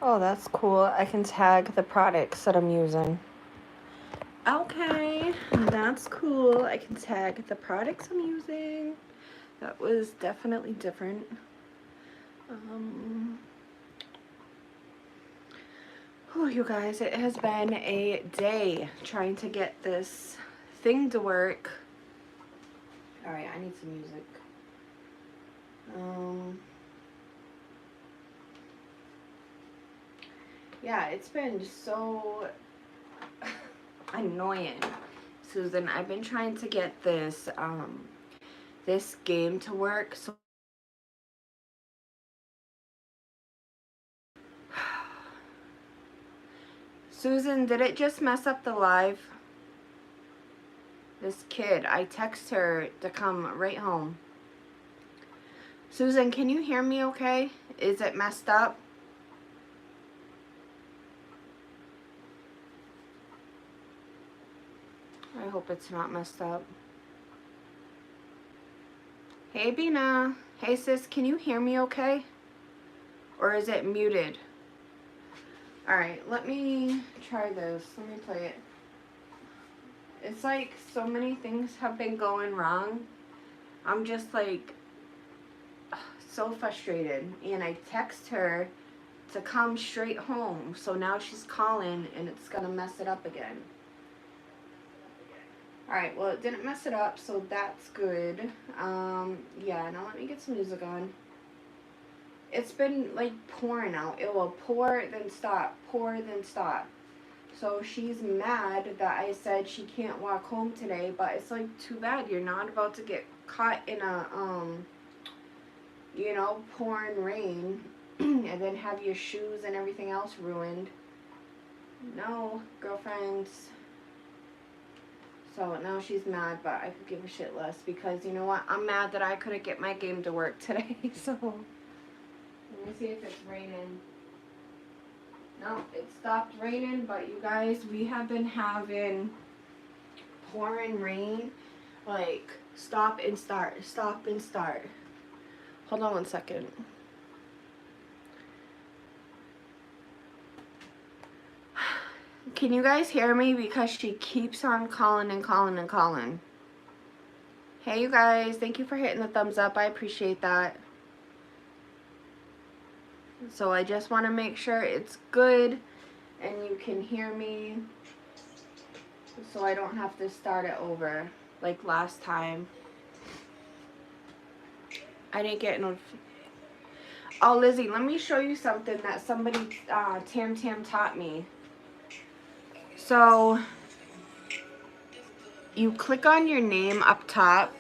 Oh, that's cool. I can tag the products that I'm using. Okay, that's cool. I can tag the products I'm using. That was definitely different. Um, oh, you guys, it has been a day trying to get this thing to work. All right, I need some music. Yeah, it's been so annoying, Susan. I've been trying to get this game to work. So Susan, did it just mess up the live? This kid, I text her to come right home. Susan, can you hear me okay? Is it messed up? I hope it's not messed up. Hey, Bina. Hey, sis, can you hear me okay? Or is it muted? Alright, let me try this. Let me play it. It's like so many things have been going wrong. I'm just like so frustrated. And I text her to come straight home. So now she's calling and it's gonna mess it up again. Alright, well it didn't mess it up, so that's good. Yeah, now let me get some music on. It's been like pouring out. It will pour, then stop, pour, then stop. So she's mad that I said she can't walk home today, but it's like too bad. You're not about to get caught in a pouring rain and then have your shoes and everything else ruined. No, girlfriends. So now she's mad, but I could give a shit less because you know what? I'm mad that I couldn't get my game to work today. So let me see if it's raining. No, it stopped raining, but you guys, we have been having pouring rain, like stop and start, stop and start. Hold on 1 second. Can you guys hear me? Because she keeps on calling and calling and calling. Hey, you guys. Thank you for hitting the thumbs up. I appreciate that. So I just want to make sure it's good and you can hear me so I don't have to start it over like last time. I didn't get notification. Oh, Lizzie, let me show you something that somebody, Tam taught me. So you click on your name up top,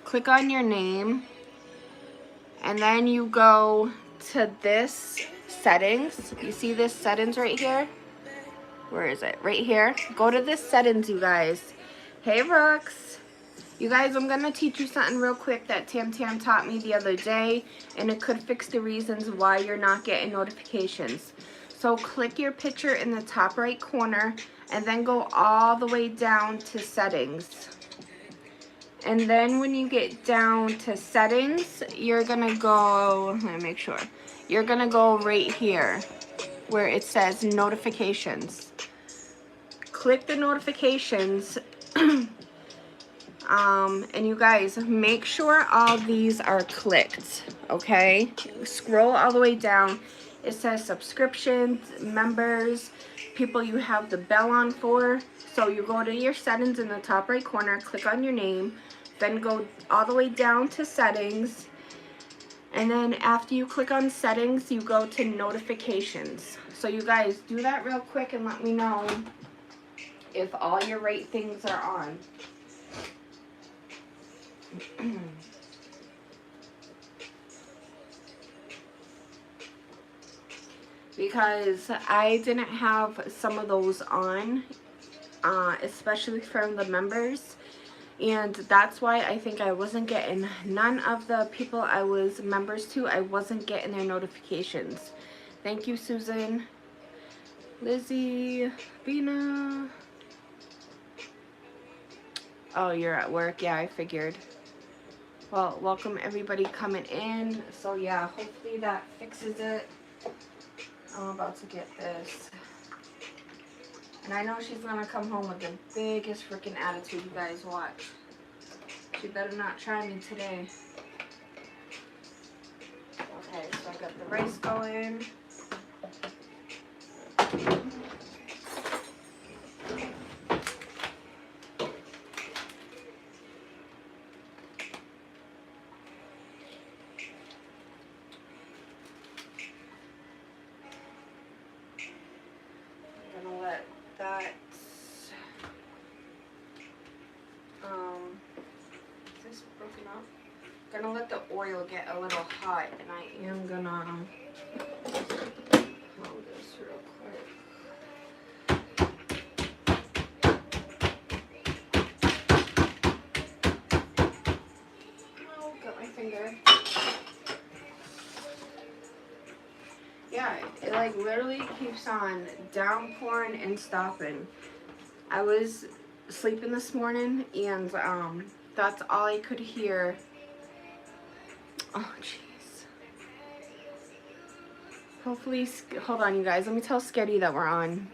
click on your name, and then you go to this settings. You see this settings right here? Where is it? Right here. Go to this settings, you guys. Hey, Brooks. You guys, I'm going to teach you something real quick that Tam taught me the other day, and it could fix the reasons why you're not getting notifications. So click your picture in the top right corner, and then go all the way down to settings. And then when you get down to settings, you're going to go, let me make sure. You're going to go right here where it says notifications. Click the notifications. And you guys, make sure all these are clicked, okay? Scroll all the way down. It says subscriptions, members, people you have the bell on for. So you go to your settings in the top right corner, click on your name, then go all the way down to settings. And then after you click on settings, you go to notifications. So you guys, do that real quick and let me know if all your right things are on. Because I didn't have some of those on, especially from the members, and that's why I think I wasn't getting, none of the people I was members to, I wasn't getting their notifications. Thank you, Susan. Lizzie, Bina. Oh, you're at work. Yeah, I figured. Well, welcome everybody coming in. So yeah, hopefully that fixes it. I'm about to get this. And I know she's gonna come home with the biggest freaking attitude, you guys. Watch. She better not try me today. Okay, so I got the rice going. I'm gonna let that is this broken up? I'm gonna let the oil get a little hot, and I am gonna hold this real quick. Oh, got my finger. Yeah, it like literally keeps on downpouring and stopping. I was sleeping this morning, and that's all I could hear. Oh, jeez. Hopefully, hold on, you guys. Let me tell Sketty that we're on.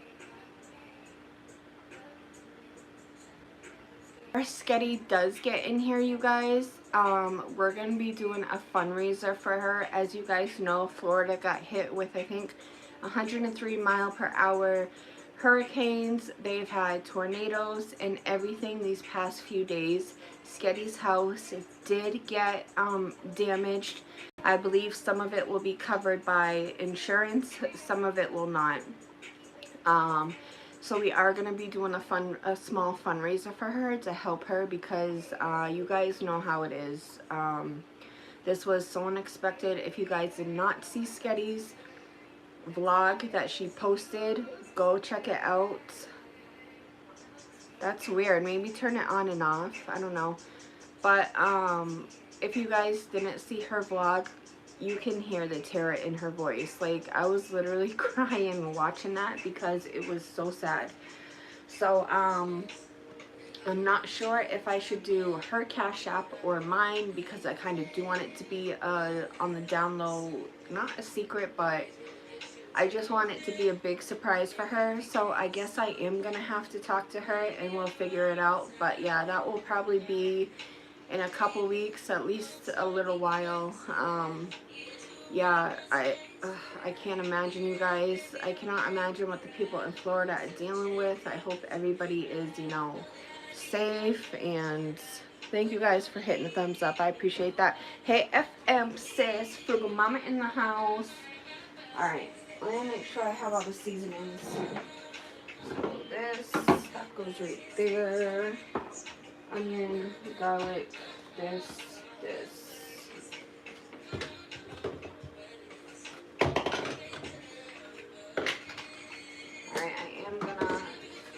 Our Sketty does get in here, you guys. We're going to be doing a fundraiser for her. As you guys know, Florida got hit with, I think, 103-mile-per-hour hurricanes. They've had tornadoes and everything these past few days. Sketty's house did get damaged. I believe some of it will be covered by insurance, some of it will not. So we are going to be doing a small fundraiser for her to help her, because you guys know how it is. This was so unexpected. If you guys did not see Sketty's vlog that she posted, go check it out. That's weird. Maybe turn it on and off. I don't know. But if you guys didn't see her vlog, you can hear the terror in her voice. Like, I was literally crying watching that because it was so sad. So I'm not sure if I should do her Cash App or mine, because I kind of do want it to be on the down low, not a secret, but I just want it to be a big surprise for her. So I guess I am going to have to talk to her and we'll figure it out. But yeah, that will probably be in a couple weeks, at least a little while. Yeah, I can't imagine, you guys. I cannot imagine what the people in Florida are dealing with. I hope everybody is, you know, safe. And thank you guys for hitting the thumbs up. I appreciate that. Hey, FM sis, Frugal Mama in the house. Alright, let me make sure I have all the seasonings. So this, that goes right there. Onion, garlic, this. Alright, I am gonna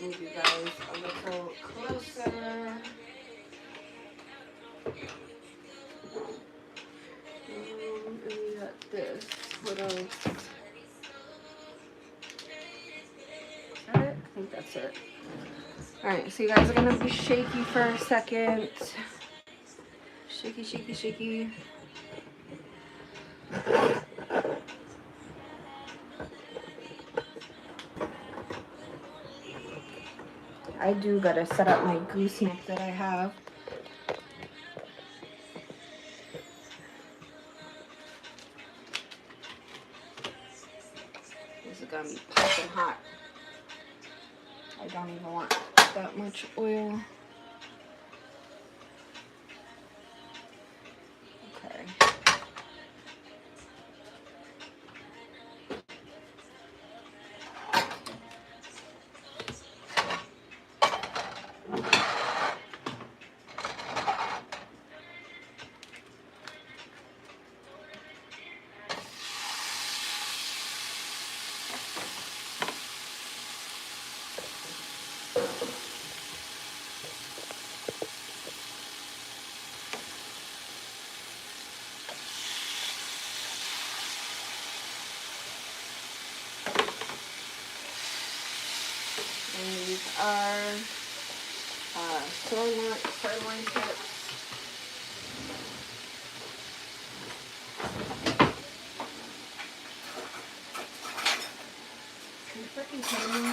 move you guys a little closer. And we got this. What else? Is that it? I think that's it. Alright, so you guys are gonna be shaky for a second. Shaky, shaky, shaky. I do gotta set up my gooseneck that I have. This is gonna be piping hot. I don't even want that much oil. Okay. And these are sirloin tips. Okay.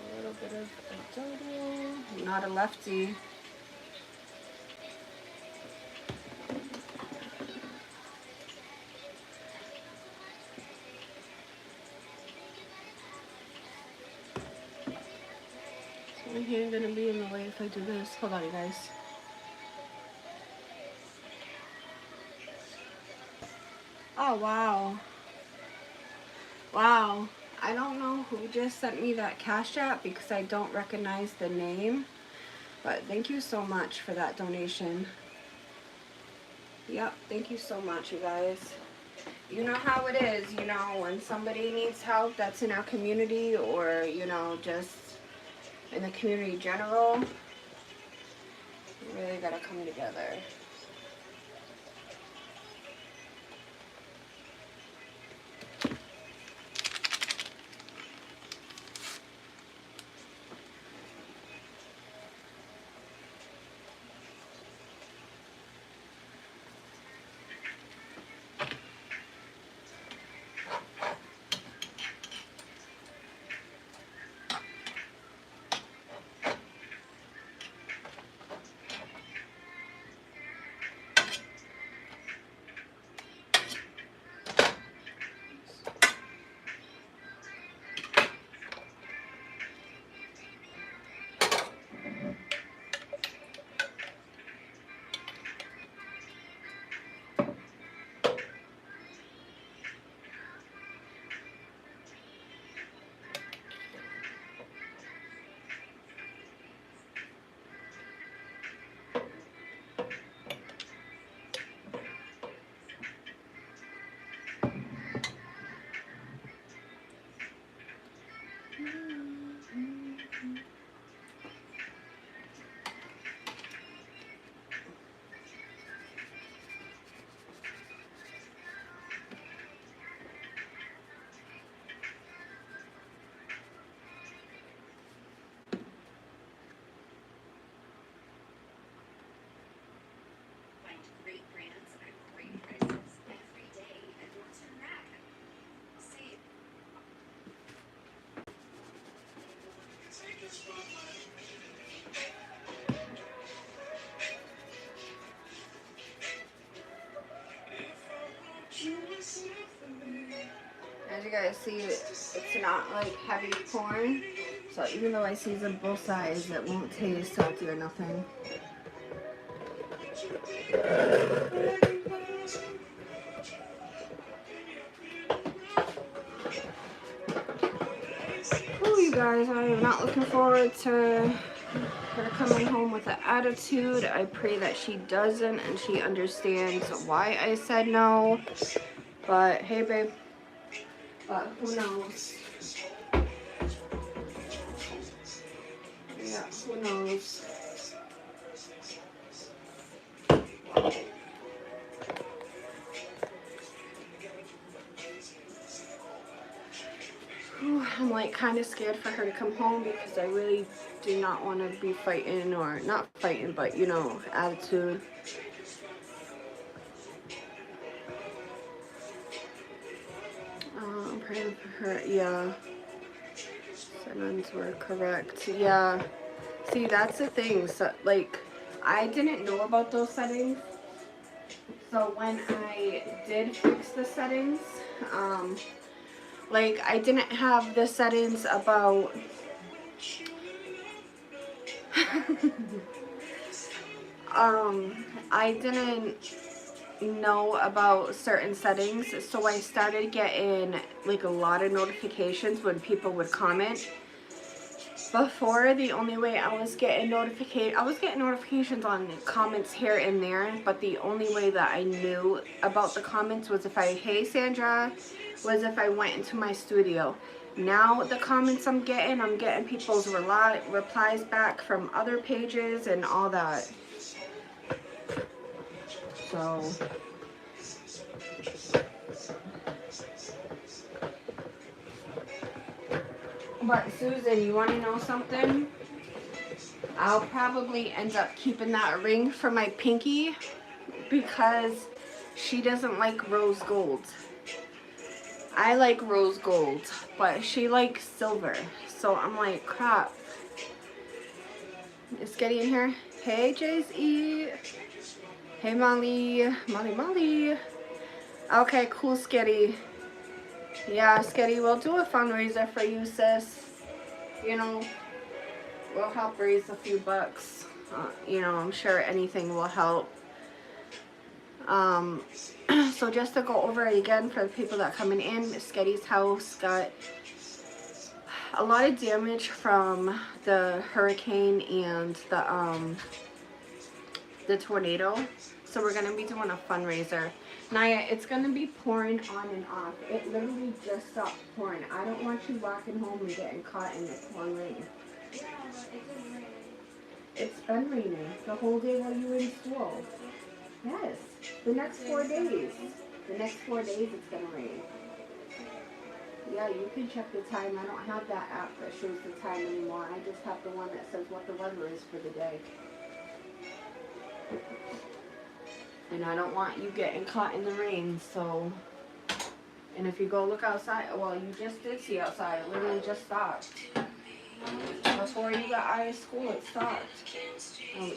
A little bit of adobo. Not a lefty. Is my hand gonna be in the way if I do this? Hold on, you guys. Oh, wow. Wow. I don't know who just sent me that Cash App because I don't recognize the name. But thank you so much for that donation. Yep, thank you so much, you guys. You know how it is, you know, when somebody needs help that's in our community or, you know, just in the community general, we really gotta come together. As you guys see, it's not like heavy corn, so even though I season both sides, it won't taste salty or nothing. Oh, you guys, I am not looking forward to her coming home with an attitude. I pray that she doesn't and she understands why I said no. But hey, babe. But who knows? Yeah, who knows? Whew, I'm like kind of scared for her to come home because I really do not want to be fighting, or not fighting, but you know, attitude. I'm praying for her. Yeah. Settings were correct. Yeah. See, that's the thing. So, like, I didn't know about those settings. So when I did fix the settings, like, I didn't have the settings about I didn't know about certain settings, so I started getting like a lot of notifications when people would comment, Before, the only way I was getting notifications on comments here and there, but the only way that I knew about the comments was if I, hey Sandra, was if I went into my studio. Now the comments I'm getting people's replies back from other pages and all that. So, but Susan, you want to know something? I'll probably end up keeping that ring for my pinky because she doesn't like rose gold. I like rose gold, but she likes silver. So I'm like, crap. Is Sketty in here? Hey, Jay-Z. Hey, Molly. Molly. Okay, cool, Sketty. Yeah, Sketty, we'll do a fundraiser for you, sis. You know, we'll help raise a few bucks. You know, I'm sure anything will help. So just to go over it again for the people that are coming in, Sketty's house got a lot of damage from the hurricane and the tornado. So we're gonna be doing a fundraiser. Naya, it's gonna be pouring on and off. It literally just stopped pouring. I don't want you walking home and getting caught in the pouring rain. Yeah, but it didn't rain. It's been raining the whole day while you were in school. Yes, the next 4 days. The next 4 days it's gonna rain. Yeah, you can check the time. I don't have that app that shows the time anymore. I just have the one that says what the weather is for the day. And I don't want you getting caught in the rain, so. And if you go look outside, well, you just did see outside. It literally just stopped. Before you got out of school, it stopped.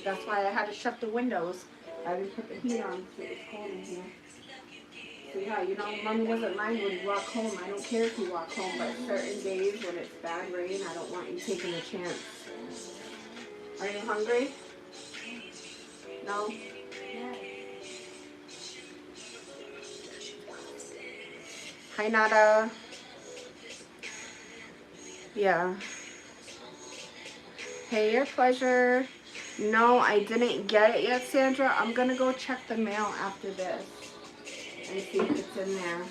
That's why I had to shut the windows. I didn't put the heat on because it was cold in here. So yeah, you know, Mommy doesn't mind when you walk home. I don't care if you walk home, but certain days when it's bad rain, I don't want you taking a chance. Are you hungry? No? Yeah. Hi, Nada. Yeah. Hey, your pleasure. No, I didn't get it yet, Sandra. I'm going to go check the mail after this and see if it's in there.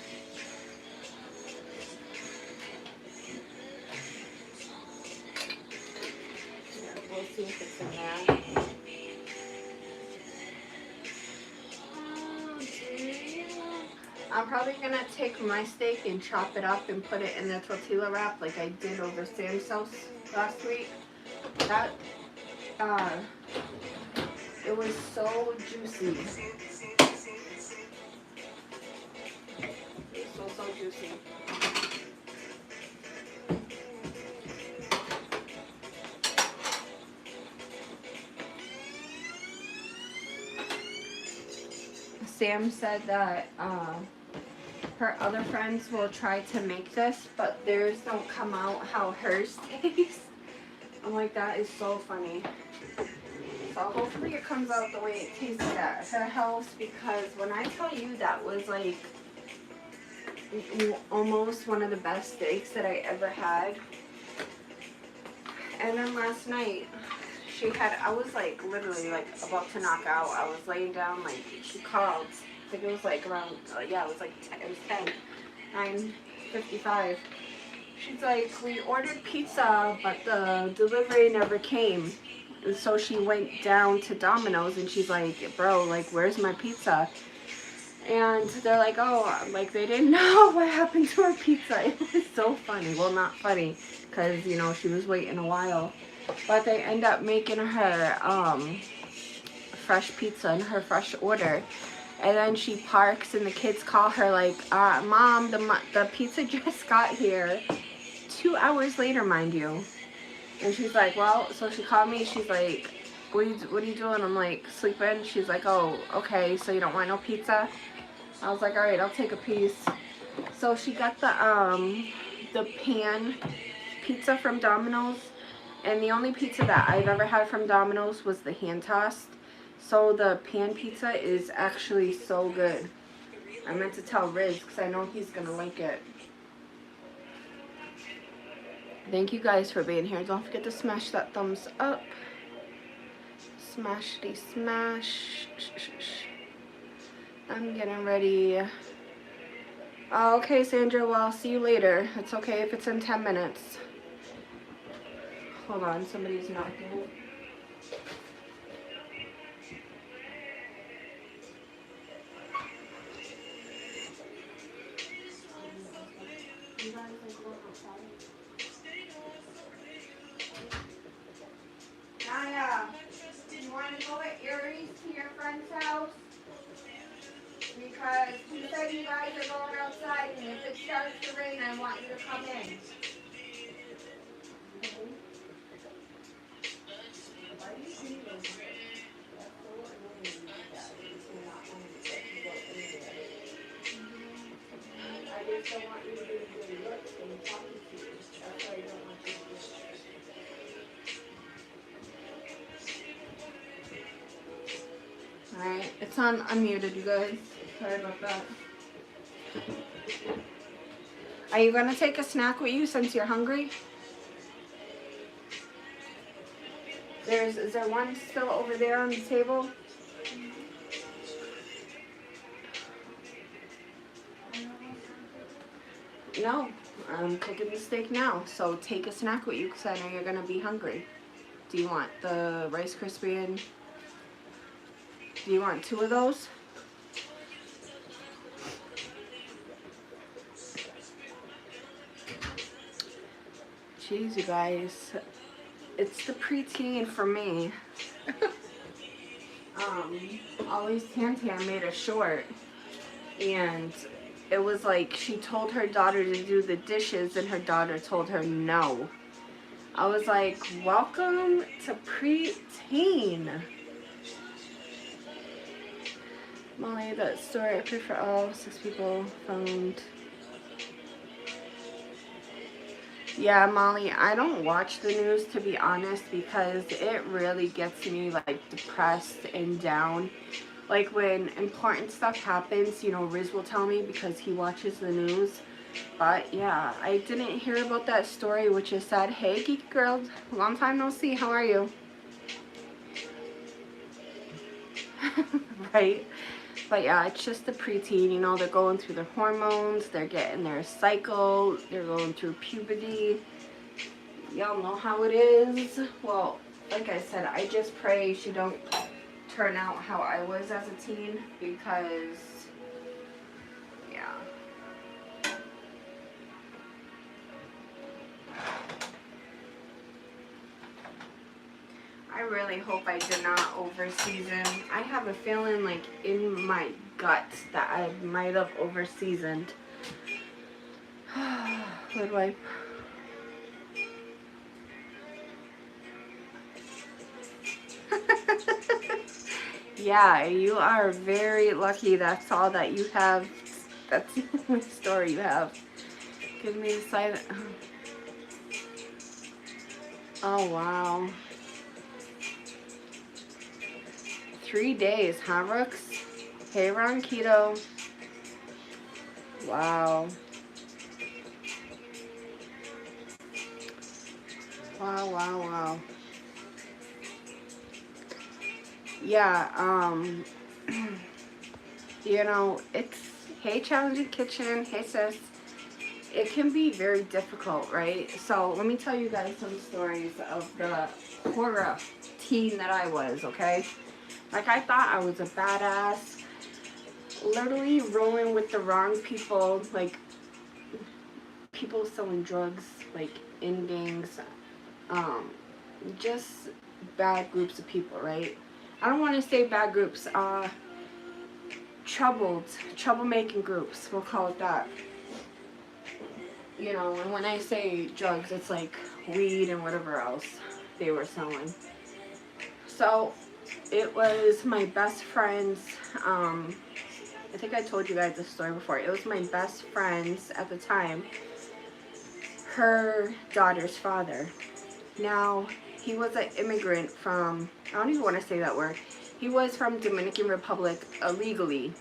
Yeah, we'll see if it's in there. I'm probably going to take my steak and chop it up and put it in the tortilla wrap like I did over Sam's house last week. That, it was so juicy. It was so juicy. Sam said that her other friends will try to make this, but theirs don't come out how hers tastes. I'm like, that is so funny. So hopefully it comes out the way it tasted at her house, because when I tell you that was like almost one of the best steaks that I ever had. And then last night, I was like literally like about to knock out. I was laying down, like she called. I think it was like around, yeah, it was like 10, it was 9:55. She's like, we ordered pizza, but the delivery never came. And so she went down to Domino's and she's like, bro, like, where's my pizza? And they're like, oh, like they didn't know what happened to her pizza. It was so funny. Well, not funny, because, you know, she was waiting a while. But they end up making her fresh pizza and her fresh order. And then she parks and the kids call her like, Mom, the pizza just got here. 2 hours later, mind you. And she's like, well, so she called me. She's like, what are you doing? I'm like, sleeping. She's like, oh, okay, so you don't want no pizza? I was like, all right, I'll take a piece. So she got the pan pizza from Domino's. And the only pizza that I've ever had from Domino's was the hand-tossed. So the pan pizza is actually so good. I meant to tell Riz because I know he's going to like it. Thank you guys for being here. Don't forget to smash that thumbs up. Smashity smash. I'm getting ready. Oh, okay, Sandra. Well, I'll see you later. It's okay if it's in 10 minutes. Hold on, somebody's knocking. Naya, you want to go with Aries to your friend's house? Because he said you guys are going outside, and if it starts to rain, I want you to come in. I just don't want you to be really looks when talking to you. That's why I don't want you to do it. Alright, it's on unmuted, you guys. Sorry about that. Are you going to take a snack with you since you're hungry? Is there one still over there on the table? No, I'm cooking the steak now, so take a snack with you because I know you're going to be hungry. Do you want the Rice Krispie? Do you want 2 of those? Jeez, you guys. It's the preteen for me. Always Tantan made a short, and it was like she told her daughter to do the dishes, and her daughter told her no. I was like, welcome to preteen. Molly, that story I prayed for all 6 people found. Yeah, Molly, I don't watch the news, to be honest, because it really gets me, like, depressed and down. Like, when important stuff happens, you know, Riz will tell me because he watches the news. But, yeah, I didn't hear about that story, which is sad. Hey, Geek Girl, long time no see. How are you? Right? But, yeah, it's just the preteen. You know, they're going through their hormones. They're getting their cycle. They're going through puberty. Y'all know how it is. Well, like I said, I just pray she don't turn out how I was as a teen, because, yeah. I really hope I did not overseason. I have a feeling, like, in my gut that I might have overseasoned. Lid wipe. Yeah, you are very lucky. That's all that you have. That's the only story you have. Give me a side. Oh, wow. 3 days, huh, Rooks? Hey, Ron Keto. Wow. Wow, wow, wow. Yeah, you know, it's, hey, Challenging Kitchen, hey, sis. It can be very difficult, right? So, let me tell you guys some stories of the horror teen that I was, okay? Like, I thought I was a badass, literally rolling with the wrong people, like, people selling drugs, like, in gangs, just bad groups of people, right? I don't want to say bad groups, troublemaking groups, we'll call it that. You know, and when I say drugs, it's like weed and whatever else they were selling. So, it was my best friend's, I think I told you guys this story before. It was my best friend's, at the time, her daughter's father. Now, he was an immigrant from, I don't even want to say that word. He was from Dominican Republic illegally.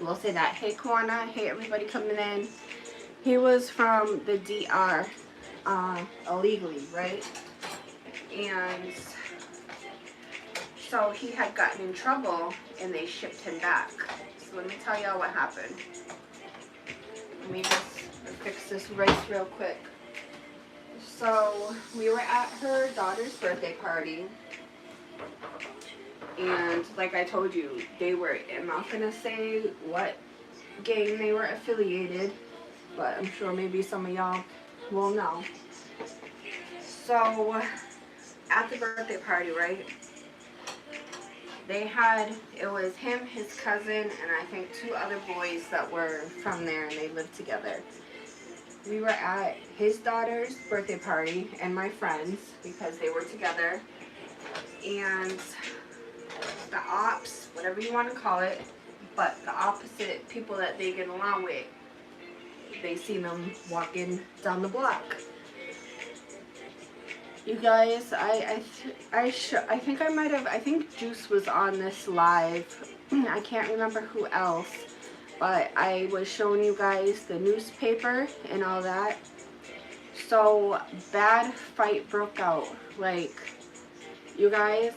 We'll say that. Hey, Kwana. Hey, everybody coming in. He was from the DR. illegally, right? And so he had gotten in trouble and they shipped him back. So let me tell y'all what happened. Let me just fix this rice real quick. So we were at her daughter's birthday party, and like I told you, I'm not gonna say what gang they were affiliated, but I'm sure maybe some of y'all will know. So at the birthday party, right, it was him, his cousin, and I think 2 other boys that were from there, and they lived together. We were at his daughter's birthday party and my friends, because they were together, and the ops, whatever you want to call it, but the opposite people that they get along with, they seen them walking down the block. You guys, I think Juice was on this live. I can't remember who else, but I was showing you guys the newspaper and all that. So bad fight broke out. Like, you guys,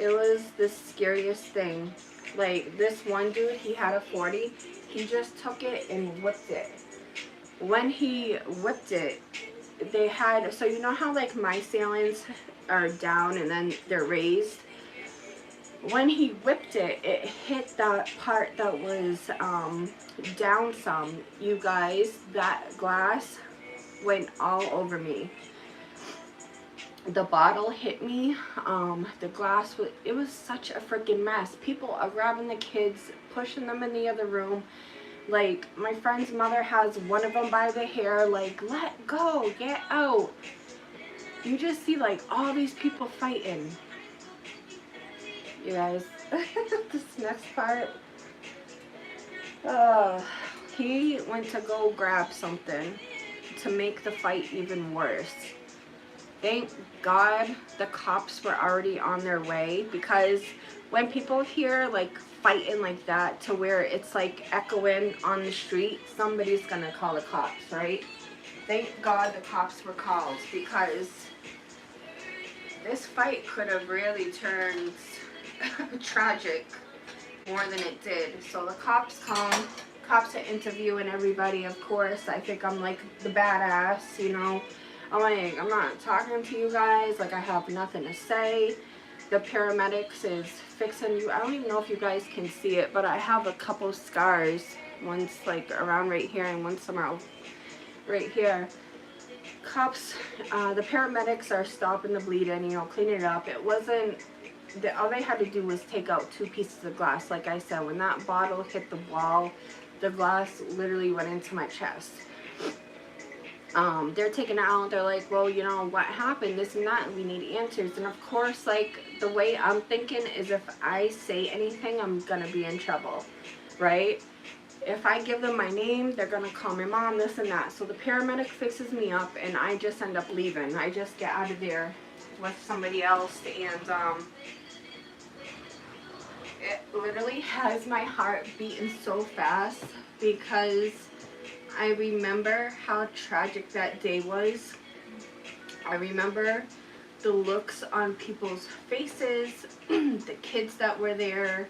it was the scariest thing. Like, this one dude, he had a 40. He just took it and whipped it. When he whipped it, they had, so you know how like my sailings are down and then they're raised? When he whipped it, it hit that part that was down some. You guys, that glass went all over me. The bottle hit me. The glass, it was such a freaking mess. People are grabbing the kids, pushing them in the other room. Like, my friend's mother has one of them by the hair, like, let go, get out. You just see, like, all these people fighting. You guys, this next part, he went to go grab something to make the fight even worse. Thank God the cops were already on their way, because when people hear like fighting like that to where it's like echoing on the street, somebody's gonna call the cops, right? Thank God the cops were called, because this fight could have really turned tragic more than it did. So the cops come, cops are interviewing everybody, of course. I think I'm like the badass, you know. I'm like, I'm not talking to you guys, like I have nothing to say. The paramedics is fixing you. I don't even know if you guys can see it, but I have a couple scars. One's like around right here and one somewhere right here. Cops, the paramedics are stopping the bleeding, you know, cleaning it up. It wasn't, all they had to do was take out 2 pieces of glass. Like I said, when that bottle hit the wall, the glass literally went into my chest. They're taking it out. They're like, well, you know, what happened, this and that, and we need answers. And of course, like, the way I'm thinking is if I say anything, I'm gonna be in trouble, right? If I give them my name, they're gonna call my mom, this and that. So the paramedic fixes me up and I just end up leaving. I just get out of there with somebody else, and it literally has my heart beating so fast, because I remember how tragic that day was. I remember the looks on people's faces, the kids that were there.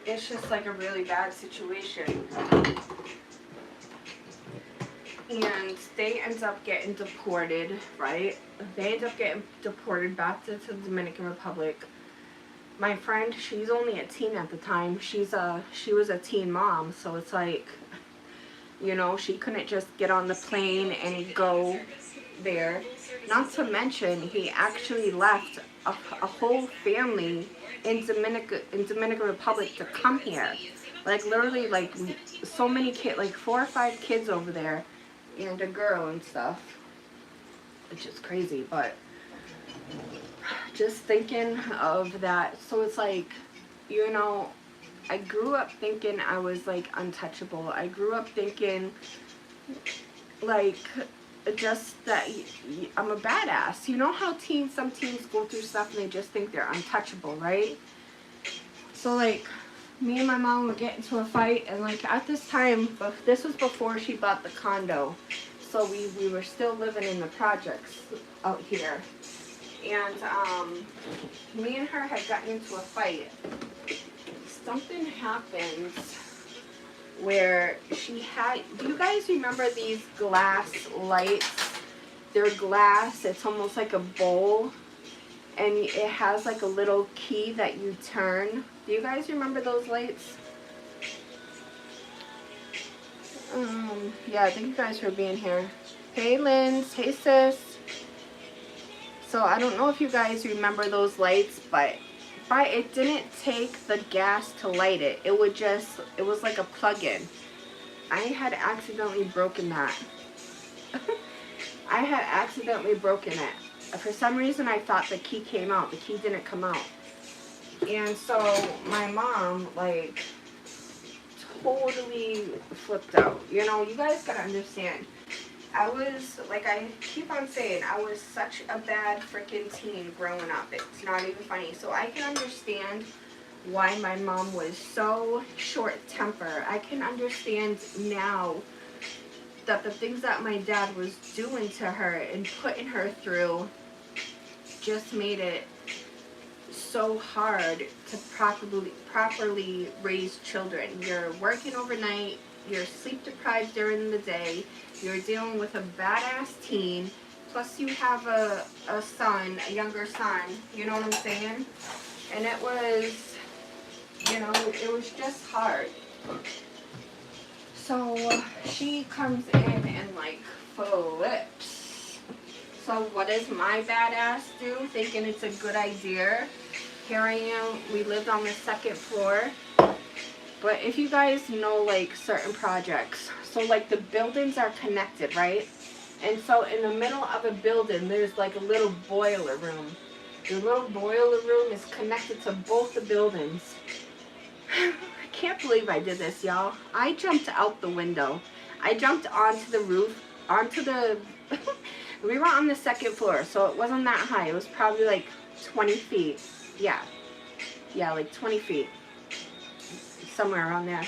It's just like a really bad situation. And they end up getting deported, right? They end up getting deported back to the Dominican Republic. My friend, she's only a teen at the time. She was a teen mom, so it's like, you know, she couldn't just get on the plane and go there. Not to mention, he actually left a whole family in Dominican Republic to come here. Like, literally, like, so many kids, like 4 or 5 kids over there, and a girl and stuff. It's just crazy, but just thinking of that. So it's like, you know, I grew up thinking I was like untouchable. I grew up thinking like just that I'm a badass. You know how some teens go through stuff and they just think they're untouchable, right? So like me and my mom would get into a fight, and like at this time, but this was before she bought the condo, so we were still living in the projects out here, and me and her had gotten into a fight. Something happened where she had, do you guys remember these glass lights? They're glass, it's almost like a bowl, and it has like a little key that you turn. Do you guys remember those lights? Yeah, thank you guys for being here. Hey Linz, hey sis. So I don't know if you guys remember those lights, but it didn't take the gas to light it. It was like a plug-in. I had accidentally broken that. I had accidentally broken it. For some reason I thought the key came out. The key didn't come out. And so my mom, like, totally flipped out. You know, you guys gotta understand. I was, like I keep on saying, I was such a bad freaking teen growing up. It's not even funny. So I can understand why my mom was so short-tempered. I can understand now that the things that my dad was doing to her and putting her through just made it so hard to properly raise children. You're working overnight, you're sleep deprived during the day, you're dealing with a badass teen, plus you have a son, a younger son, you know what I'm saying? And it was, you know, it was just hard. So she comes in and like flips. So what does my badass do? Thinking it's a good idea. Here I am, we lived on the second floor. But if you guys know like certain projects, so like the buildings are connected, right? And so in the middle of a building, there's like a little boiler room. The little boiler room is connected to both the buildings. I can't believe I did this, y'all. I jumped out the window. I jumped onto the roof, we were on the second floor, so it wasn't that high. It was probably like 20 feet. Yeah, like 20 feet. Somewhere around there.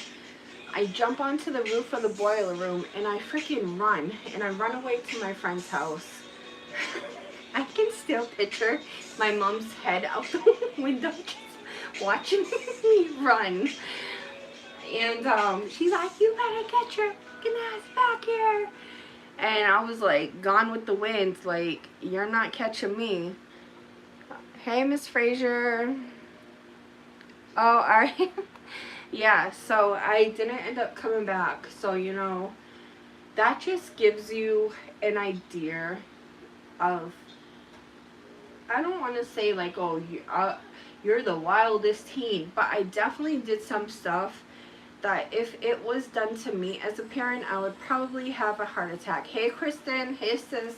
I jump onto the roof of the boiler room and I freaking run. And I run away to my friend's house. I can still picture my mom's head out the window just watching me run. And she's like, you better get your fucking ass back here. And I was like, gone with the wind. Like, you're not catching me. Hey, Miss Frazier. Oh, alright. Yeah, so I didn't end up coming back. So, you know, that just gives you an idea of, I don't want to say like, oh, you're the wildest teen. But I definitely did some stuff that if it was done to me as a parent, I would probably have a heart attack. Hey, Kristen. Hey, sis.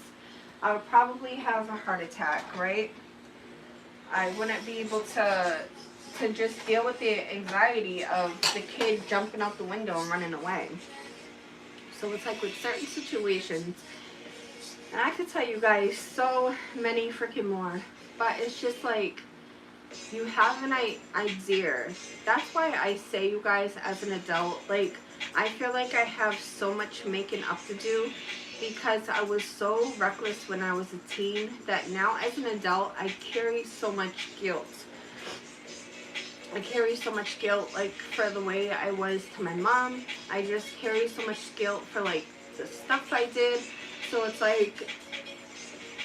I would probably have a heart attack, right? I wouldn't be able to just deal with the anxiety of the kid jumping out the window and running away. So it's like with certain situations, and I could tell you guys so many freaking more, but it's just like, you have an idea. That's why I say, you guys, as an adult, like, I feel like I have so much making up to do because I was so reckless when I was a teen that now as an adult, I carry so much guilt. I carry so much guilt, like, for the way I was to my mom. I just carry so much guilt for, like, the stuff I did. So it's like,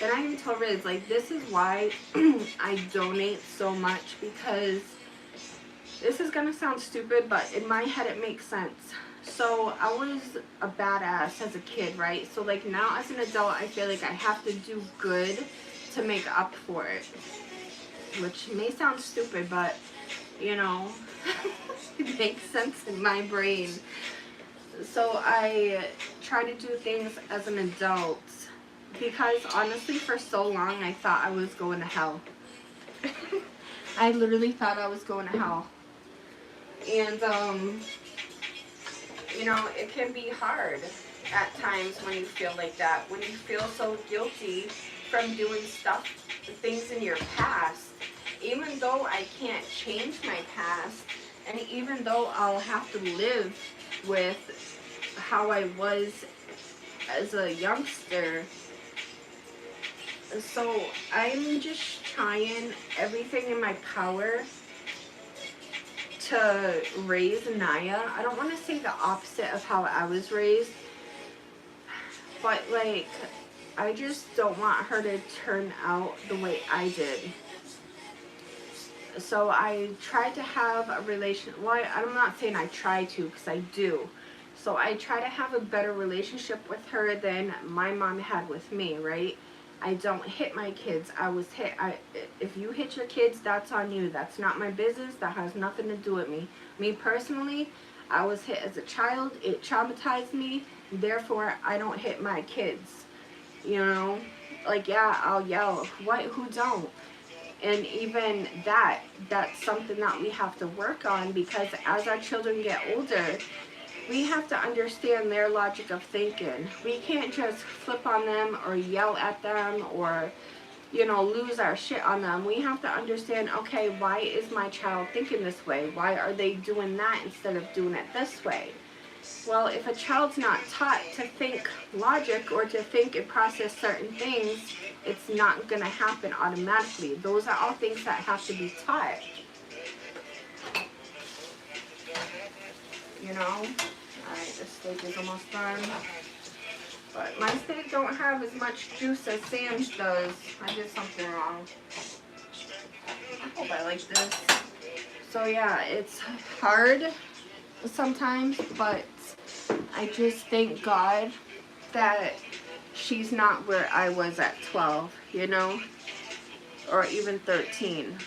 and I even told Riz, like, this is why I donate so much, because this is gonna sound stupid, but in my head it makes sense. So I was a badass as a kid, right? So like now as an adult, I feel like I have to do good to make up for it, which may sound stupid, but you know, it makes sense in my brain. So I try to do things as an adult, because honestly for so long I thought I was going to hell. I literally thought I was going to hell. And you know, it can be hard at times when you feel like that, when you feel so guilty from doing things in your past. Even though I can't change my past, And even though I'll have to live with how I was as a youngster, so I'm just trying everything in my power to raise Naya. I don't want to say the opposite of how I was raised, but like, I just don't want her to turn out the way I did. So I tried to have a well, I'm not saying I try to, because I do. So I try to have a better relationship with her than my mom had with me, right? I don't hit my kids. I was hit. If you hit your kids, that's on you. That's not my business. That has nothing to do with me. Me personally, I was hit as a child. It traumatized me. Therefore, I don't hit my kids. You know? Like, yeah, I'll yell. What? Who don't? And even that's something that we have to work on, because as our children get older, we have to understand their logic of thinking. We can't just flip on them or yell at them or, lose our shit on them. We have to understand, okay, why is my child thinking this way? Why are they doing that instead of doing it this way? Well, if a child's not taught to think logic or to think and process certain things, it's not going to happen automatically. Those are all things that have to be taught. Alright, this steak is almost done. But my steak don't have as much juice as Sam's does. I did something wrong. I hope I like this. So yeah, it's hard sometimes, but I just thank God that she's not where I was at 12, or even 13.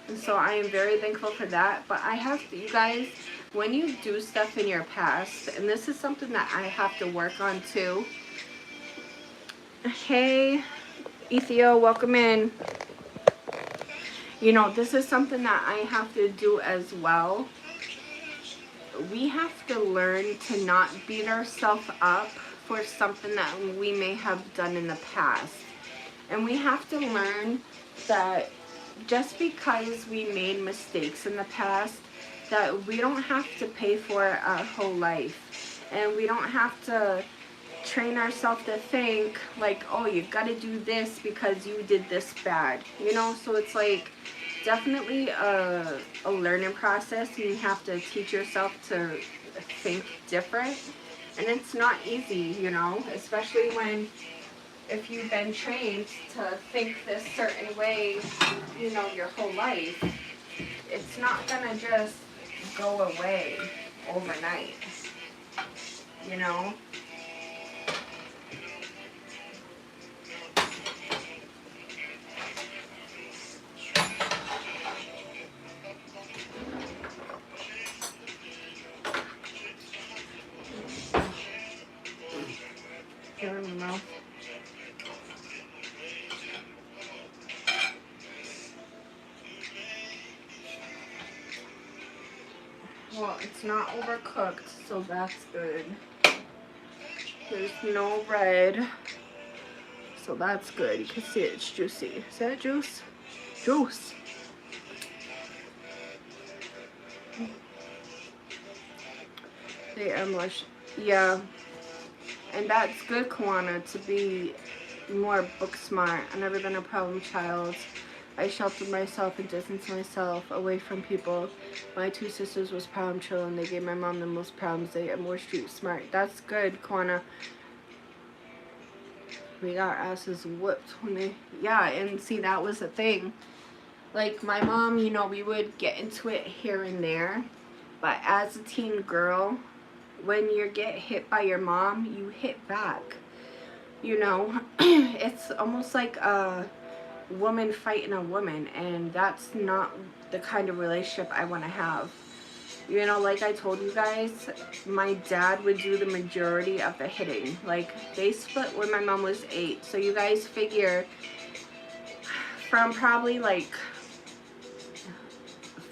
And so I am very thankful for that. But I have to, you guys, when you do stuff in your past, and this is something that I have to work on too. Hey, Ethio, welcome in. This is something that I have to do as well. We have to learn to not beat ourselves up for something that we may have done in the past. And we have to learn that just because we made mistakes in the past, that we don't have to pay for it our whole life. And we don't have to train ourselves to think like, oh, you got to do this because you did this bad. So it's like definitely a learning process, and you have to teach yourself to think different. And it's not easy, especially if you've been trained to think this certain way, your whole life. It's not gonna just go away overnight, Get in my mouth. Well, it's not overcooked, so that's good. There's no red, so that's good. You can see it's juicy. Is that juice? Juice. They are mush. Yeah. And that's good, Kawana, to be more book smart. I've never been a problem child. I sheltered myself and distanced myself away from people. My two sisters was problem children. They gave my mom the most problems. They are more street smart. That's good, Kawana. We got our asses whooped when they... Yeah, and see, that was the thing. Like, my mom, we would get into it here and there. But as a teen girl, when you get hit by your mom, you hit back. It's almost like a woman fighting a woman, and that's not the kind of relationship I want to have. Like I told you guys, my dad would do the majority of the hitting. Like, they split when my mom was 8, so you guys figure from probably like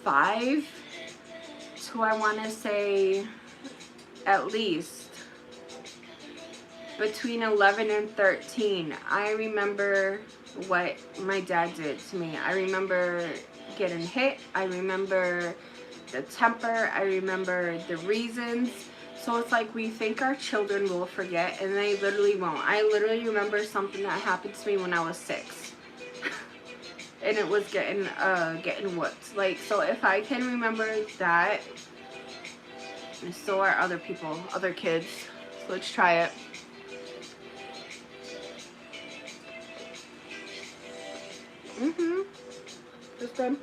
5 to, I want to say, at least between 11 and 13, I remember what my dad did to me. I remember getting hit. I remember the temper, I remember the reasons. So it's like we think our children will forget, and they literally won't. I literally remember something that happened to me when I was 6. And it was getting whooped. Like, so if I can remember that, so are other people, other kids. So let's try it. It's good.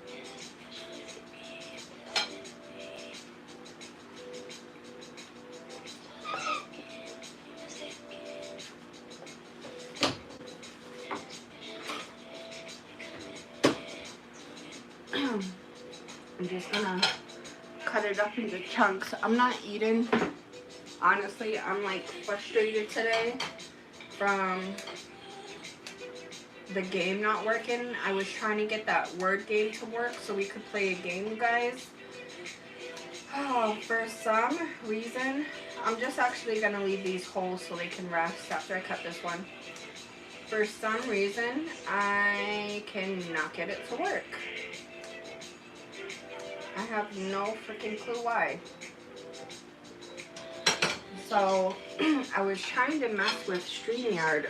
I'm just gonna cut it up into chunks. I'm not eating. Honestly, I'm like frustrated today from the game not working. I was trying to get that word game to work so we could play a game, guys. Oh, for some reason, I'm just actually gonna leave these whole so they can rest after I cut this one. For some reason, I cannot get it to work. I have no freaking clue why. So I was trying to mess with StreamYard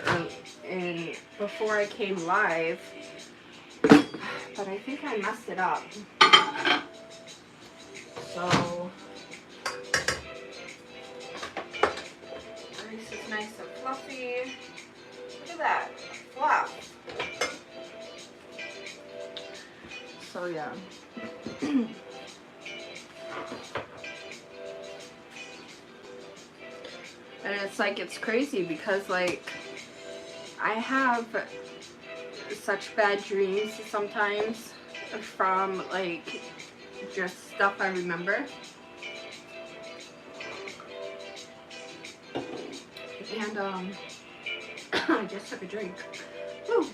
and before I came live, but I think I messed it up. So rice is nice and fluffy. Look at that, fluff. So yeah. And it's like, it's crazy because like I have such bad dreams sometimes from like just stuff I remember. And I just took a drink. Woo.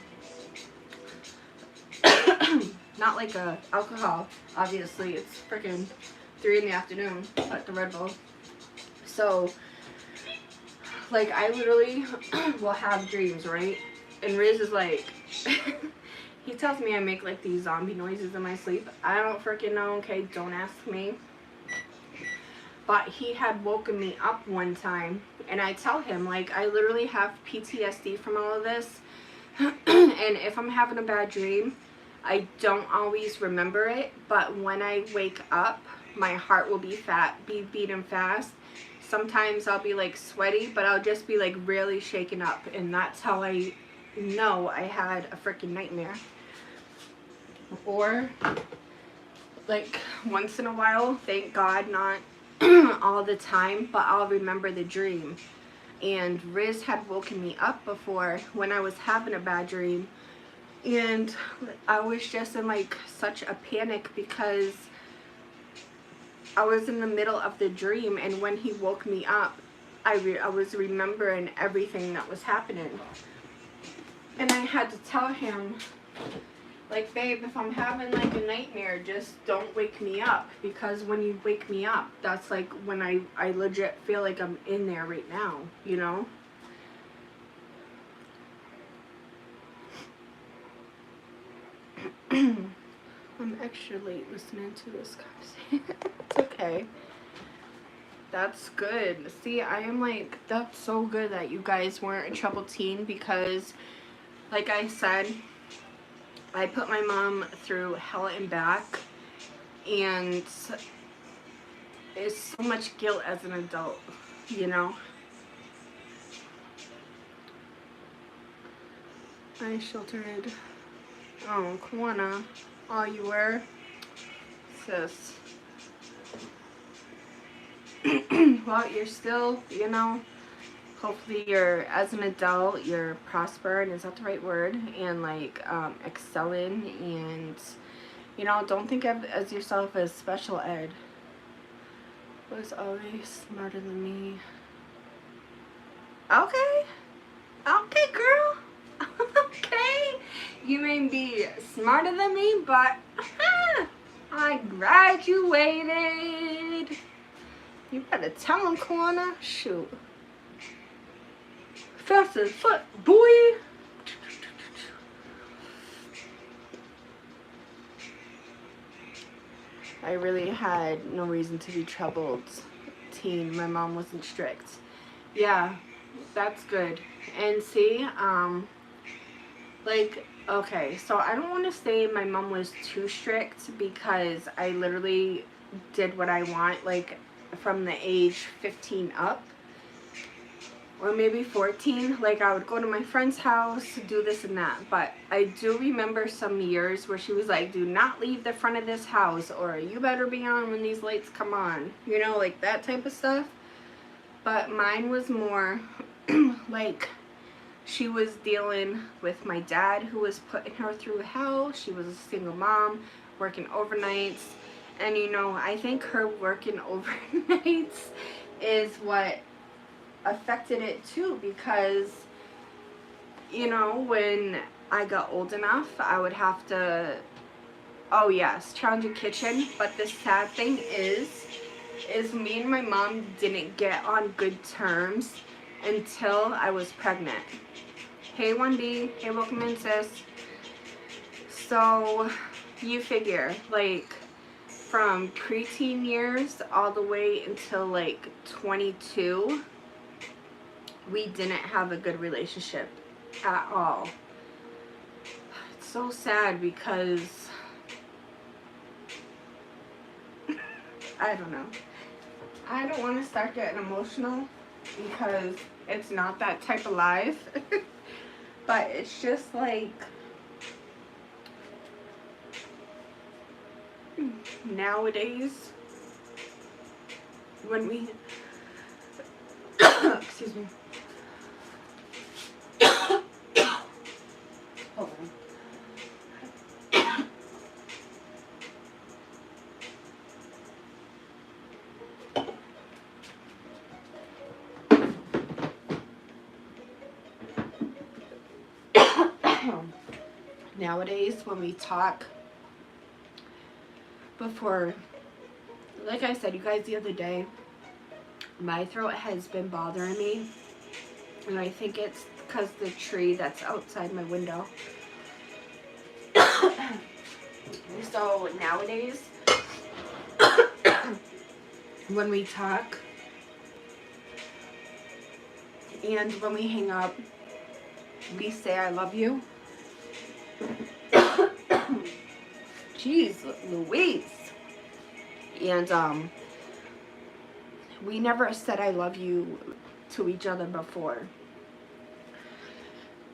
Not like a alcohol, obviously. It's freaking 3 in the afternoon at the Red Bull. So like I literally will have dreams, right? And Riz is like, he tells me I make like these zombie noises in my sleep. I don't freaking know, okay? Don't ask me. But he had woken me up one time, and I tell him, like, I literally have PTSD from all of this. And if I'm having a bad dream, I don't always remember it. But when I wake up, my heart will be beating fast. Sometimes I'll be like sweaty, but I'll just be like really shaken up, and that's how I know I had a freaking nightmare. Or like once in a while, thank God, not all the time, but I'll remember the dream. And Riz had woken me up before when I was having a bad dream, and I was just in like such a panic because I was in the middle of the dream, and when he woke me up, I was remembering everything that was happening. And I had to tell him, like, babe, if I'm having like a nightmare, just don't wake me up, because when you wake me up, that's like when I legit feel like I'm in there right now, you know? I'm extra late listening to this conversation. It's okay. That's good. See, I am like, that's so good that you guys weren't a troubled teen, because like I said, I put my mom through hell and back, and it's so much guilt as an adult, you know? I sheltered. Oh, Kwana. Oh, you were? Sis. Well, you're still, you know, hopefully you're, as an adult, you're prospering, is that the right word? And like, excelling, and, you know, don't think of as yourself as special ed. Was always smarter than me. Okay. Okay, girl. Okay. You may be smarter than me, but I graduated. You better tell him, Corner. Shoot. Fast as foot, boy. I really had no reason to be troubled teen. My mom wasn't strict. Yeah, that's good. And see, like, okay, so I don't want to say my mom was too strict because I literally did what I want, like, from the age 15 up. Or maybe 14, like I would go to my friend's house, do this and that. But I do remember some years where she was like, do not leave the front of this house, or you better be on when these lights come on. You know, like that type of stuff. But mine was more like she was dealing with my dad who was putting her through hell. She was a single mom, working overnights. And you know, I think her working overnights is what affected it too, because you know, when I got old enough, I would have to, oh yes, challenge the kitchen. But the sad thing is me and my mom didn't get on good terms until I was pregnant. Hey Wendy, hey, welcome in, sis. So you figure, like, from preteen years all the way until like 22, we didn't have a good relationship at all. It's so sad because I don't know. I don't want to start getting emotional because it's not that type of life. But it's just like nowadays when we excuse me. Hold on. Nowadays, when we talk before, like I said, you guys, the other day, my throat has been bothering me, and I think it's because the tree that's outside my window. So nowadays, when we talk and when we hang up, we say I love you. Jeez Louise. And we never said I love you to each other before.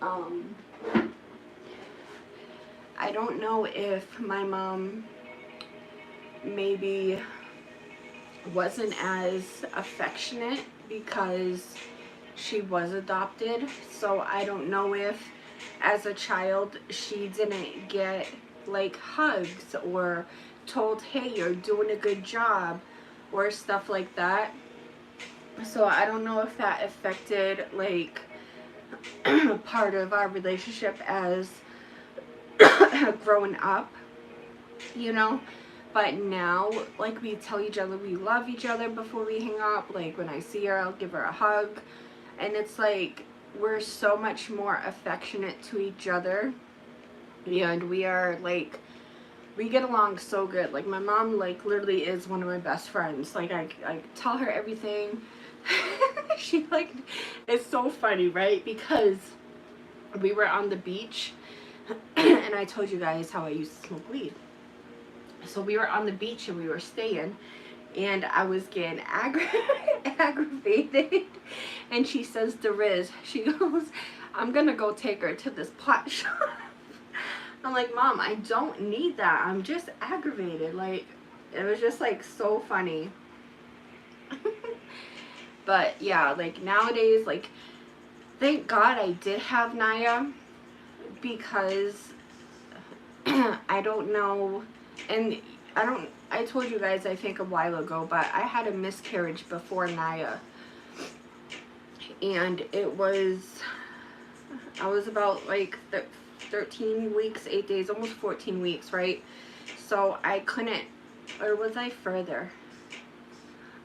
I don't know if my mom maybe wasn't as affectionate because she was adopted. So I don't know if as a child she didn't get like hugs or told, hey, you're doing a good job, or stuff like that. So I don't know if that affected like part of our relationship as growing up, you know. But now, like, we tell each other we love each other before we hang up. Like, when I see her, I'll give her a hug. And it's like we're so much more affectionate to each other. And we are like, we get along so good. Like, my mom, like, literally is one of my best friends. Like, I tell her everything. She, like, it's so funny, right? Because we were on the beach, and I told you guys how I used to smoke weed. So we were on the beach and we were staying, and I was getting aggravated. And she says to Riz, she goes, I'm gonna go take her to this pot shop. I'm like, Mom, I don't need that. I'm just aggravated. Like, it was just like so funny. But yeah, like nowadays, like, thank God I did have Naya, because I don't know, and I told you guys I think a while ago, but I had a miscarriage before Naya. And it was, I was about like 13 weeks, 8 days, almost 14 weeks, right? So I couldn't, or was I further?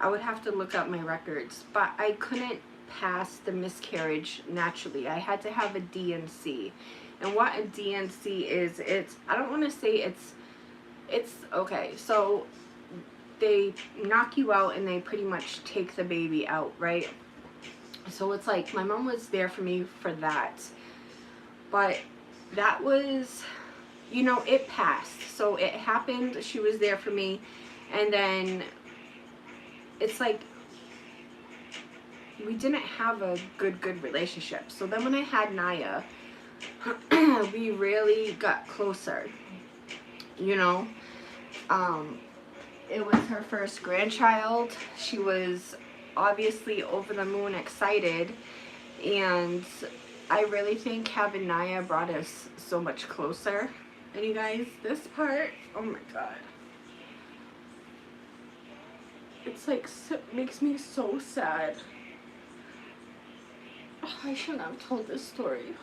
I would have to look up my records, but I couldn't pass the miscarriage naturally. I had to have a D&C. And what a D&C is, it's, I don't want to say it's okay. So they knock you out and they pretty much take the baby out, right? So it's like my mom was there for me for that. But that was, you know, it passed. So it happened. She was there for me. And then it's like we didn't have a good relationship. So then when I had Naya, we really got closer, you know. It was her first grandchild. She was obviously over the moon excited, and I really think having Naya brought us so much closer. And you guys, this part, oh my god, it's like makes me so sad. Oh, I shouldn't have told this story.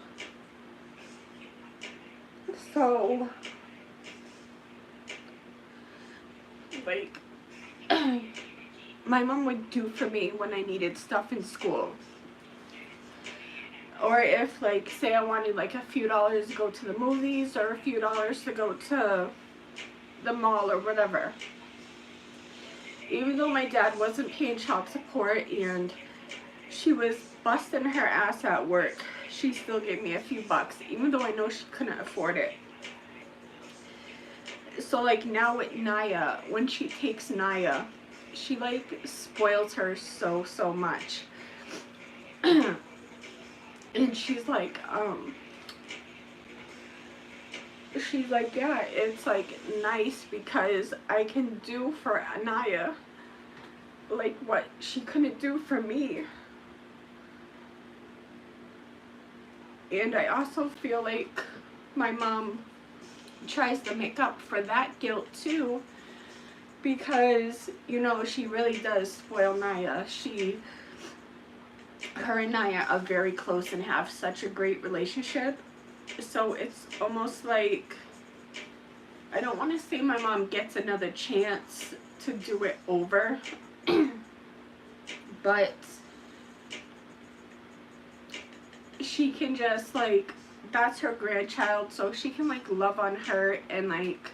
So, like, my mom would do for me when I needed stuff in school. Or if, like, say I wanted, like, a few dollars to go to the movies or a few dollars to go to the mall or whatever. Even though my dad wasn't paying child support and she was busting her ass at work, she still gave me a few bucks, even though I know she couldn't afford it. So, like, now with Naya, when she takes Naya, she, like, spoils her so much. And she's like, yeah, it's, like, nice because I can do for Naya, like, what she couldn't do for me. And I also feel like my mom tries to make up for that guilt, too, because, you know, she really does spoil Naya. Her and Naya are very close and have such a great relationship. So it's almost like, I don't want to say my mom gets another chance to do it over, but she can just, like, that's her grandchild, so she can, like, love on her and, like,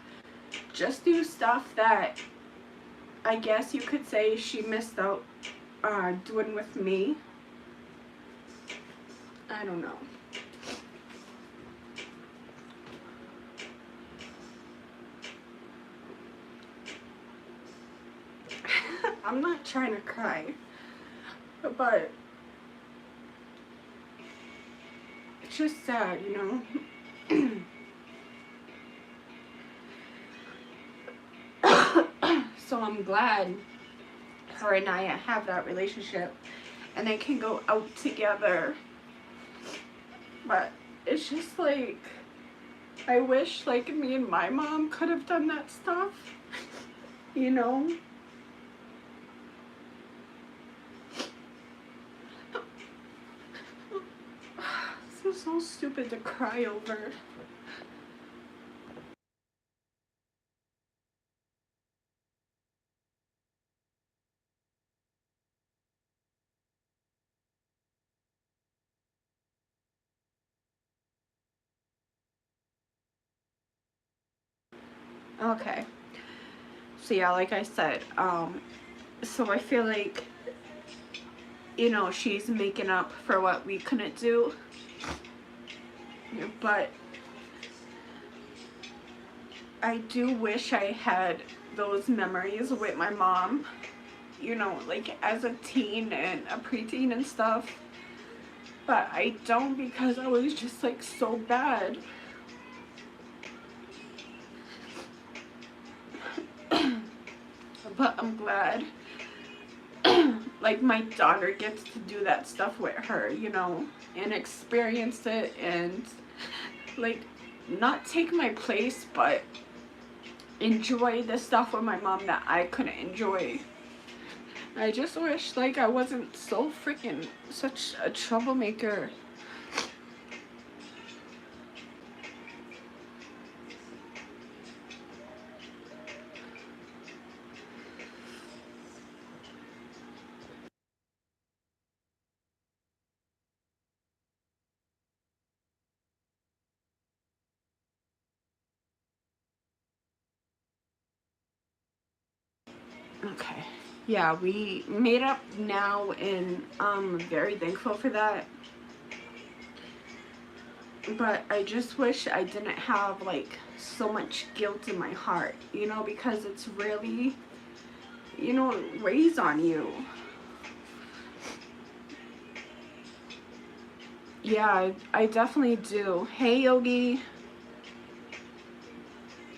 just do stuff that I guess you could say she missed out doing with me. I don't know. I'm not trying to cry, but it's just sad, you know? So I'm glad her and Naya have that relationship and they can go out together. But it's just like, I wish, like, me and my mom could have done that stuff, you know? This is so stupid to cry over. Okay. So yeah, like I said, so I feel like, you know, she's making up for what we couldn't do. But I do wish I had those memories with my mom, you know, like as a teen and a preteen and stuff. But I don't, because I was just, like, so bad. But I'm glad, like, my daughter gets to do that stuff with her, you know, and experience it and, like, not take my place, but enjoy the stuff with my mom that I couldn't enjoy. I just wish, like, I wasn't so freaking such a troublemaker. Okay. Yeah, we made up now, and I'm very thankful for that. But I just wish I didn't have like so much guilt in my heart, you know, because it's really, you know, it weighs on you. Yeah, I definitely do. Hey, Yogi.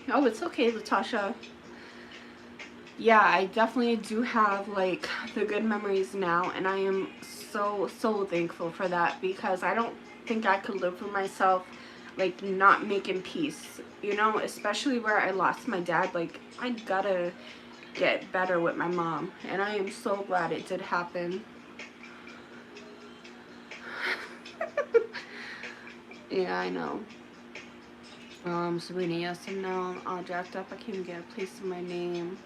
Oh, it's okay, Latasha. Yeah, I definitely do have like the good memories now, and I am so thankful for that, because I don't think I could live with myself like not making peace, you know, especially where I lost my dad. Like, I gotta get better with my mom, and I am so glad it did happen. Yeah, I know. Sabrina, yes, and now I'm all jacked up. I can't even get a place in my name.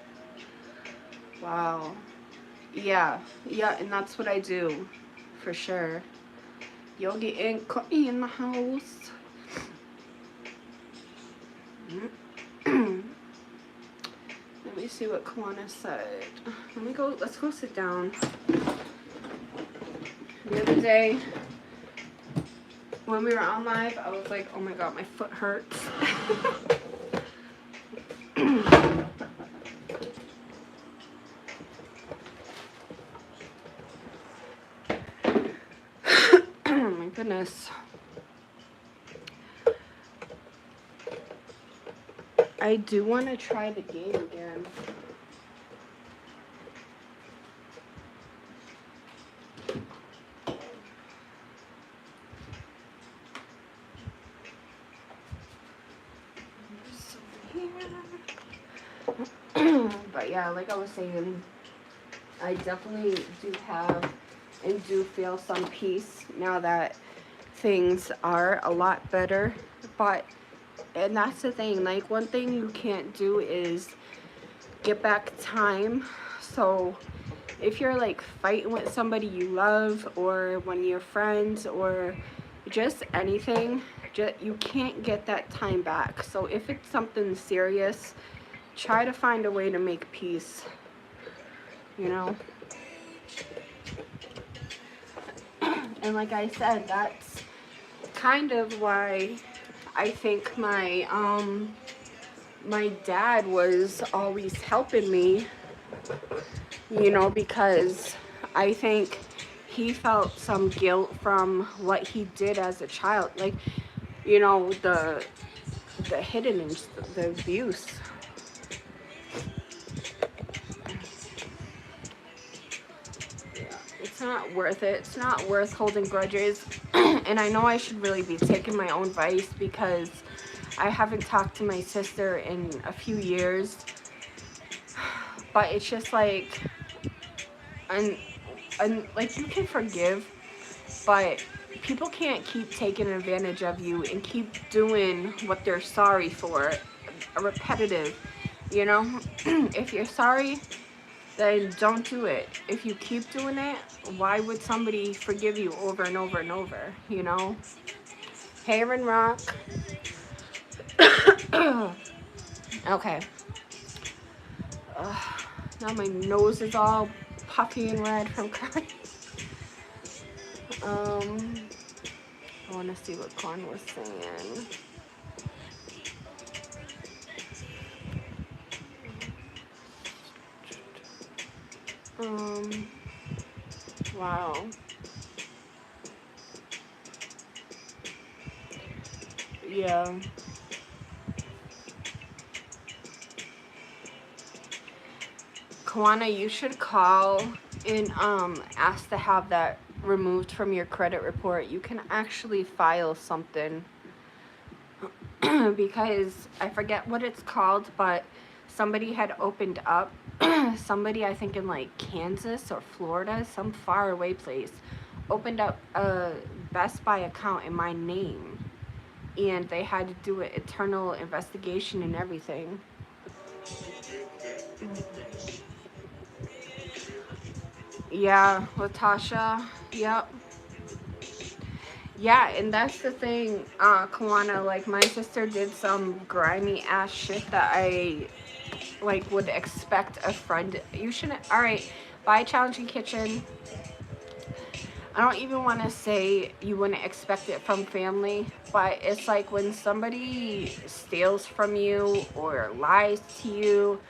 Wow. Yeah, yeah, and that's what I do, for sure. Yogi and Courtney in the house. Let me see what Kawana said. Let's go sit down. The other day, when we were on live, I was like, oh my god, my foot hurts. Oh my goodness. I do want to try the game again. But yeah, like I was saying, I definitely do have and do feel some peace now that things are a lot better. But, and that's the thing, like, one thing you can't do is get back time. So if you're like fighting with somebody you love, or one of your friends, or just anything, you can't get that time back. So if it's something serious, try to find a way to make peace, you know. And like I said, that's kind of why I think my dad was always helping me, you know, because I think he felt some guilt from what he did as a child, like, you know, the hidden and the abuse. It's not worth it. It's not worth holding grudges. And I know I should really be taking my own advice, because I haven't talked to my sister in a few years. But it's just like, and like, you can forgive, but people can't keep taking advantage of you and keep doing what they're sorry for, repetitive, you know. If you're sorry, then don't do it. If you keep doing it, why would somebody forgive you over and over and over, you know? Hey, Aaron Rock. Okay. Now my nose is all puffy and red from crying. I want to see what Con was saying. Wow. Yeah. Kawana, you should call and ask to have that removed from your credit report. You can actually file something because I forget what it's called, but somebody had opened up, somebody I think in like Kansas or Florida, some far away place, opened up a Best Buy account in my name, and they had to do an internal investigation and everything. Yeah, Latasha. Yep. Yeah, and that's the thing, Kawana, like, my sister did some grimy ass shit that I like would expect a friend. You shouldn't. All right, buy Challenging Kitchen. I don't even want to say you wouldn't expect it from family, but it's like when somebody steals from you or lies to you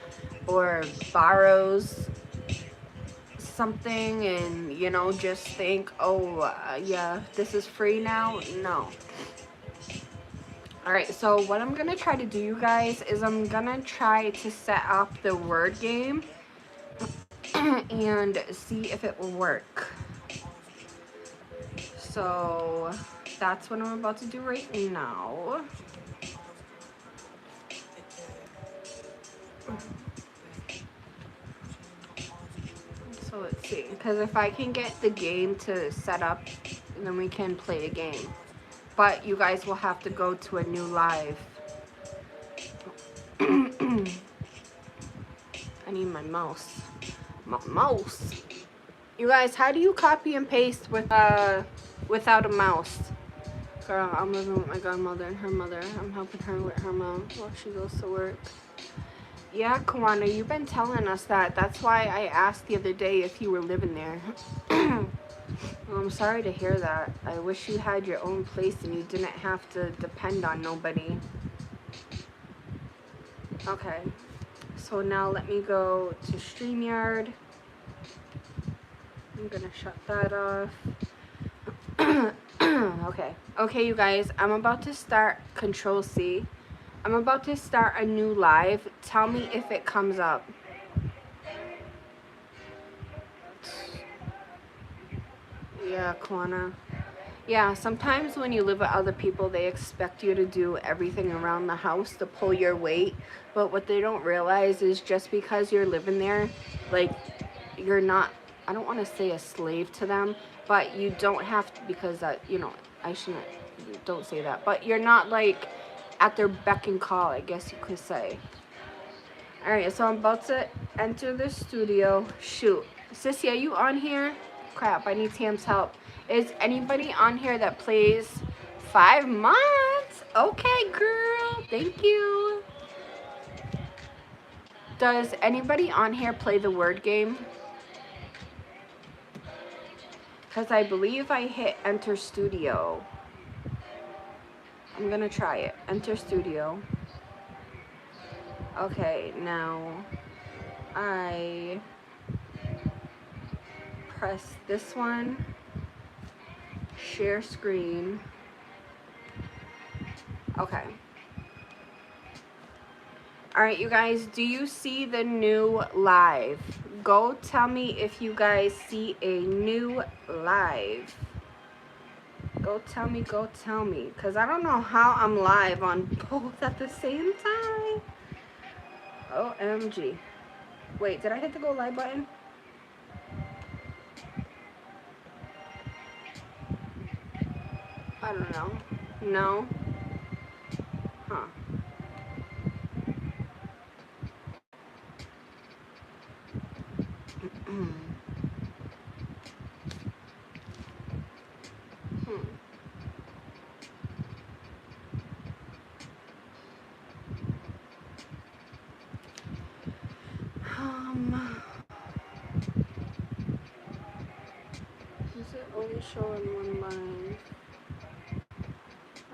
or borrows something and, you know, just think, oh, yeah, this is free now. No. All right, so what I'm going to try to do, you guys, is I'm going to try to set up the word game and see if it will work. So that's what I'm about to do right now. So let's see, because if I can get the game to set up, then we can play a game. But you guys will have to go to a new live. I need my mouse. My mouse. You guys, how do you copy and paste with without a mouse? Girl, I'm living with my godmother and her mother. I'm helping her with her mom while she goes to work. Yeah, Kawana, you've been telling us that. That's why I asked the other day if you were living there. Well, I'm sorry to hear that. I wish you had your own place and you didn't have to depend on nobody. Okay. So now let me go to StreamYard. I'm gonna shut that off. Okay. Okay, you guys, I'm about to start Control C. I'm about to start a new live. Tell me if it comes up. Yeah, Kwana. Yeah, sometimes when you live with other people, they expect you to do everything around the house to pull your weight. But what they don't realize is just because you're living there, like, you're not, I don't want to say a slave to them, but you don't have to, because, you know, I shouldn't, don't say that. But you're not, like, at their beck and call, I guess you could say. Alright, so I'm about to enter the studio. Shoot. Sissy, are you on here? Crap, I need Tam's help. Is anybody on here that plays 5 months? Okay, girl. Thank you. Does anybody on here play the word game? Because I believe I hit enter studio. I'm going to try it. Enter studio. Okay, now I press this one. Share screen. Okay. Alright, you guys, do you see the new live? Go tell me if you guys see a new live. Go tell me, because I don't know how I'm live on both at the same time. OMG. Wait, did I hit the go live button? I don't know. No? Huh. Is it only showing one line?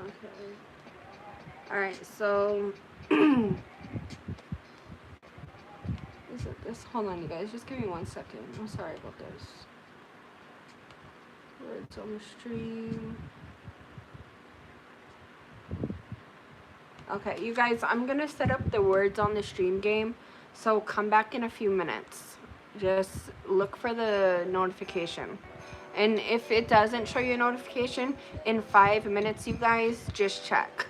Okay. Alright, so is it this? Hold on, you guys. Just give me 1 second. I'm sorry about this. Words on the stream. Okay, you guys, I'm going to set up the words on the stream game. So come back in a few minutes. Just look for the notification. And if it doesn't show you a notification, in 5 minutes, you guys, just check.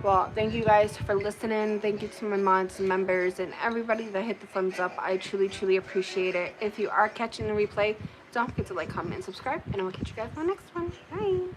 Well, thank you guys for listening. Thank you to my mods and members and everybody that hit the thumbs up. I truly, truly appreciate it. If you are catching the replay, don't forget to like, comment, and subscribe. And I will catch you guys on the next one. Bye.